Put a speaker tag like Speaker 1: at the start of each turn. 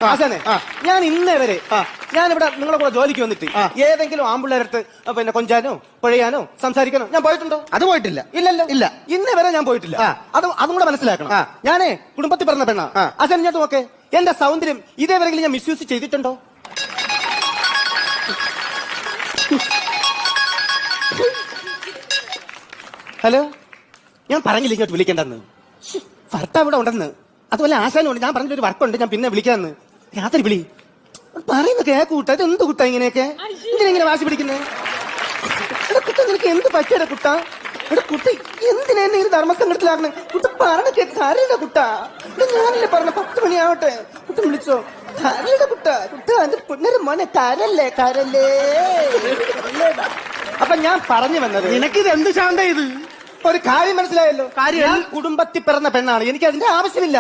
Speaker 1: ആശാനെ, ഞാൻ ഇന്നേ വരെ ഞാനിവിടെ നിങ്ങളെ കൂടെ ജോലിക്ക് വന്നിട്ട് ഏതെങ്കിലും ആമ്പിള്ളേരടുത്ത് പിന്നെ കൊഞ്ചാനോ പൊഴയാനോ സംസാരിക്കാനോ ഞാൻ പോയിട്ടുണ്ടോ?
Speaker 2: അത് പോയിട്ടില്ല.
Speaker 1: ഇല്ലല്ലോ,
Speaker 2: ഇല്ല.
Speaker 1: ഇന്നേ വരെ ഞാൻ പോയിട്ടില്ല. അതും കൂടെ മനസ്സിലാക്കണം. ഞാനേ കുടുംബത്തിൽ പറഞ്ഞ പെണ്ണാ. ആശാൻ ഞാൻ നോക്കേ, എന്റെ സൗന്ദര്യം ഇതേവരെങ്കിലും ഞാൻ മിസ്യൂസ് ചെയ്തിട്ടുണ്ടോ? ഹലോ, ഞാൻ പറഞ്ഞില്ല ഇങ്ങോട്ട് വിളിക്കണ്ടെന്ന്. ഭർത്താവ് ഇവിടെ ഉണ്ടെന്ന്. അതുപോലെ ആശാനുണ്ട്. ഞാൻ പറഞ്ഞൊരു വർക്കുണ്ട്, ഞാൻ പിന്നെ വിളിക്കാന്ന്. രാത്രി വിളി പറയുന്ന കേക്കൂട്ട. ഇത് എന്ത് കുട്ട ഇങ്ങനെയൊക്കെ? ഇങ്ങനെ വാശി പിടിക്കുന്നേ? കുട്ട നിനക്ക് എന്ത് പറ്റിയട കുട്ട? ഇവിടെ കുട്ടി എന്തിനാ എന്നെ ഇത് ധർമ്മസംഘടത്തിലാക്കണേ? കുട്ട പറഞ്ഞ കരണ്ട കുട്ട. ഞാനല്ലേ പറഞ്ഞ 10 മണിയാവട്ടെ. കുട്ട വിളിച്ചോ? കരണ്ട കുട്ട. കുട്ട എന്റെ പൊന്നര മോനെ, കരല്ലേ കരല്ലേ. അപ്പൊ ഞാൻ പറഞ്ഞു വന്നത്,
Speaker 2: നിനക്കിത് എന്ത് ശാന്ത ഇത്?
Speaker 1: ഒരു കാര്യം മനസ്സിലായല്ലോ. ഞാൻ കുടുംബത്തിൽ പിറന്ന പെണ്ണാണ്. എനിക്ക് അതിന്റെ ആവശ്യമില്ല.